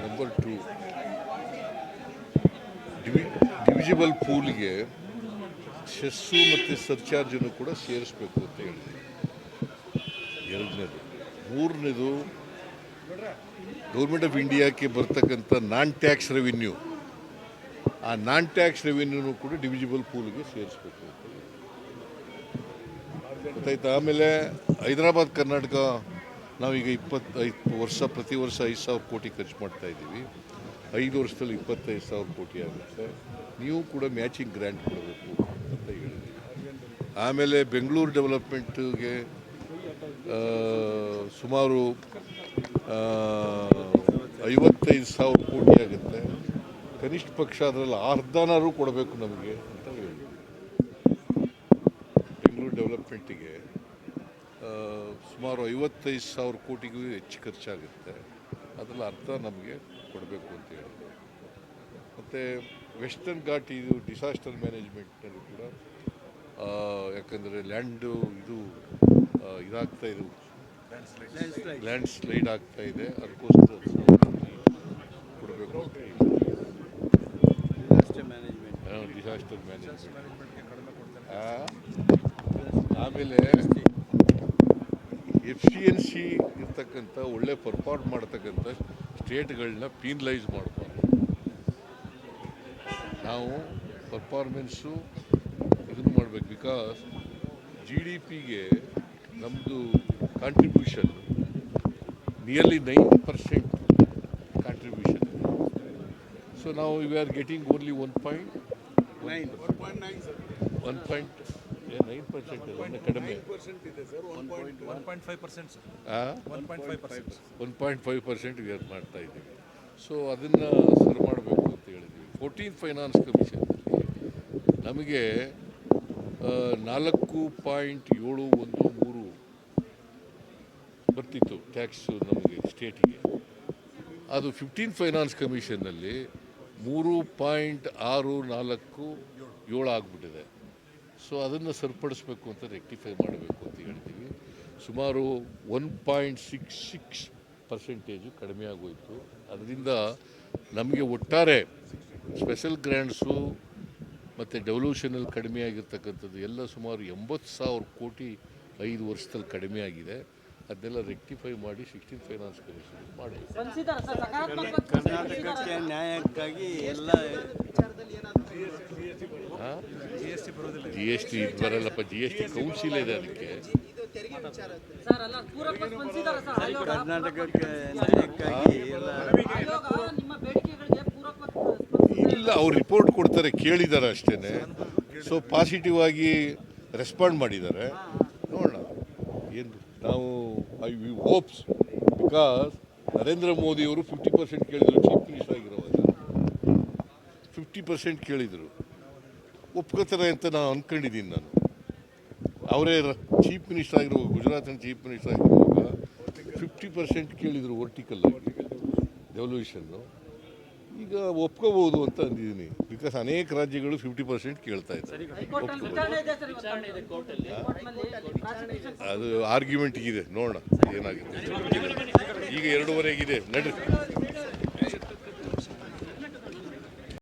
Number 2, divisible ಪೂಲ್ಗೆ cess ಮತ್ತು ಸರ್ಚಾರ್ಜನ್ನು ಕೂಡ ಸೇರಿಸಬೇಕು ಅಂತ ಹೇಳಿದೆ. ಎರಡನೇದು. ಮೂರನೇದು, ಗೌರ್ಮೆಂಟ್ ಆಫ್ ಇಂಡಿಯಾಕ್ಕೆ ಬರ್ತಕ್ಕಂಥ ನಾನ್ ಟ್ಯಾಕ್ಸ್ ರೆವಿನ್ಯೂ, ಆ ನಾನ್ ಟ್ಯಾಕ್ಸ್ ರೆವಿನ್ಯೂನು ಕೂಡ ಡಿವಿಜಿಬಲ್ ಪೂಲ್ಗೆ ಸೇರಿಸಬೇಕು ಅಂತ ಗೊತ್ತಾಯ್ತು. ಆಮೇಲೆ ಹೈದರಾಬಾದ್ ಕರ್ನಾಟಕ ನಾವೀಗ 25 ವರ್ಷ ಪ್ರತಿ ವರ್ಷ 5,000 ಕೋಟಿ ಖರ್ಚು ಮಾಡ್ತಾ ಇದ್ದೀವಿ. 5 ವರ್ಷದಲ್ಲಿ 25,000 ಕೋಟಿ ಆಗುತ್ತೆ. ನೀವು ಕೂಡ ಮ್ಯಾಚಿಂಗ್ ಗ್ರ್ಯಾಂಟ್ ಕೊಡಬೇಕು ಅಂತ ಹೇಳಿದ್ವಿ. ಆಮೇಲೆ ಬೆಂಗಳೂರು ಡೆವಲಪ್ಮೆಂಟ್ಗೆ ಸುಮಾರು 55,000 ಕೋಟಿ ಆಗುತ್ತೆ. ಕನಿಷ್ಠ ಪಕ್ಷ ಅದರಲ್ಲಿ ಅರ್ಧನಾರು ಕೊಡಬೇಕು ನಮಗೆ ಅಂತ ಹೇಳಿದ್ವಿ. ಬೆಂಗಳೂರು ಡೆವಲಪ್ಮೆಂಟಿಗೆ ಸುಮಾರು 55,000 ಕೋಟಿಗೂ ಹೆಚ್ಚು ಖರ್ಚಾಗುತ್ತೆ. ಅದರಲ್ಲಿ ಅರ್ಧ ನಮಗೆ ಕೊಡಬೇಕು ಅಂತ ಹೇಳಿದ್ವಿ. ಮತ್ತು ವೆಸ್ಟರ್ನ್ ಘಾಟ್ ಇದು ಡಿಸಾಸ್ಟರ್ ಮ್ಯಾನೇಜ್ಮೆಂಟ್ನಲ್ಲಿ ಕೂಡ ಯಾಕಂದರೆ ಲ್ಯಾಂಡು ಇದಾಗ್ತಾ ಇದೆ, ಲ್ಯಾಂಡ್ ಸ್ಲೈಡ್ ಆಗ್ತಾ ಇದೆ, ಅದಕ್ಕೋಸ್ಕರ ಕೊಡಬೇಕು ಅಂತ ಡಿಸಾಸ್ಟರ್ ಮ್ಯಾನೇಜ್ಮೆಂಟ್. ಆಮೇಲೆ FCNC ಇರ್ತಕ್ಕಂಥ ಒಳ್ಳೆ ಪರ್ಫಾರ್ಮ್ ಮಾಡ್ತಕ್ಕಂಥ ಸ್ಟೇಟ್ಗಳನ್ನ ಪೀನಲೈಸ್ ಮಾಡಬಾರ್ದು. ನಾವು ಪರ್ಫಾರ್ಮೆನ್ಸು ಇದನ್ನು ಮಾಡಬೇಕು. ಬಿಕಾಸ್ GDPಗೆ ನಮ್ಮದು ಕಾಂಟ್ರಿಬ್ಯೂಷನ್ ನಿಯರ್ಲಿ 9% ಕಾಂಟ್ರಿಬ್ಯೂಷನ್. ಸೊ ನಾವು ವಿ ಆರ್ ಗೆಟಿಂಗ್ ಓನ್ಲಿ 1.9%. ಕಡಿಮೆ 1.5% ವಿ ಆರ್ ಮಾಡ್ತಾ ಇದ್ದೀವಿ. ಸೊ ಅದನ್ನು ಸರಿ ಮಾಡಬೇಕು ಅಂತ ಹೇಳಿದ್ವಿ. 14th ಫೈನಾನ್ಸ್ ಕಮಿಷನ್ನಲ್ಲಿ ನಮಗೆ 4.713 ಬರ್ತಿತ್ತು ಟ್ಯಾಕ್ಸು ನಮಗೆ ಸ್ಟೇಟಿಗೆ. ಅದು 15th ಫೈನಾನ್ಸ್ ಕಮಿಷನ್ನಲ್ಲಿ 3.6477 ಆಗಿಬಿಟ್ಟಿದೆ. ಸೊ ಅದನ್ನು ಸರಿಪಡಿಸ್ಬೇಕು ಅಂತ ರೆಕ್ಟಿಫೈ ಮಾಡಬೇಕು ಅಂತ ಹೇಳ್ತೀವಿ. ಸುಮಾರು 1.66% ಕಡಿಮೆ ಆಗೋಯಿತು. ಅದರಿಂದ ನಮಗೆ ಒಟ್ಟಾರೆ ಸ್ಪೆಷಲ್ ಗ್ರ್ಯಾಂಟ್ಸು ಮತ್ತು ಡೆವಲ್ಯೂಷನಲ್ಲಿ ಕಡಿಮೆ ಆಗಿರ್ತಕ್ಕಂಥದ್ದು ಎಲ್ಲ ಸುಮಾರು 80,000 ಕೋಟಿ 5 ವರ್ಷದಲ್ಲಿ ಕಡಿಮೆ ಆಗಿದೆ. ಅದನ್ನೆಲ್ಲ ರೆಕ್ಟಿಫೈ ಮಾಡಿ 16th ಫೈನಾನ್ಸ್ ಕಮಿಷನ್ ಮಾಡಿ. ಕರ್ನಾಟಕಕ್ಕೆ ನ್ಯಾಯಕ್ಕಾಗಿ ಎಲ್ಲ GST ಇದು ಬರಲ್ಲಪ್ಪ, GST ಕೌನ್ಸಿಲ್ ಇದೆ ಅದಕ್ಕೆ. ಕರ್ನಾಟಕಕ್ಕೆ ನ್ಯಾಯಕ್ಕಾಗಿ ಇಲ್ಲ, ಅವ್ರು ರಿಪೋರ್ಟ್ ಕೊಡ್ತಾರೆ, ಕೇಳಿದ್ದಾರೆ ಅಷ್ಟೇ. ಸೊ ಪಾಸಿಟಿವ್ ಆಗಿ ರೆಸ್ಪಾಂಡ್ ಮಾಡಿದ್ದಾರೆ. ನೋಡೋಣ ಏನು ನಾವು ವಿ ಹೋಪ್ಸ್. ಬಿಕಾಸ್ ನರೇಂದ್ರ ಮೋದಿಯವರು 50% ಕೇಳಿದರು. ಚೀಫ್ ಮಿನಿಸ್ಟರ್ ಆಗಿರುವಾಗ 50% ಕೇಳಿದರು. ಒಪ್ಕೋತಾರೆ ಅಂತ ನಾನು ಅಂದ್ಕೊಂಡಿದ್ದೀನಿ. ನಾನು ಅವರೇ ಚೀಫ್ ಮಿನಿಸ್ಟರ್ ಆಗಿರುವಾಗ, ಗುಜರಾತಿನ ಚೀಫ್ ಮಿನಿಸ್ಟರ್ ಆಗಿರುವಾಗ 50% ಕೇಳಿದರು ವರ್ಟಿಕಲ್ ಡೆವಲ್ಯೂಷನ್ನು. ಈಗ ಒಪ್ಕೋಬೋದು ಅಂತ ಅಂದಿದ್ದೀನಿ. ಬಿಕಾಸ್ ಅನೇಕ ರಾಜ್ಯಗಳು 50% ಕೇಳ್ತಾ ಇದ್ದಾರೆ. ಅದು ಆರ್ಗ್ಯುಮೆಂಟ್ ಇದೆ, ನೋಡೋಣ ಏನಾಗುತ್ತೆ. ಈಗ 2:15 ನಡ್ರಿ.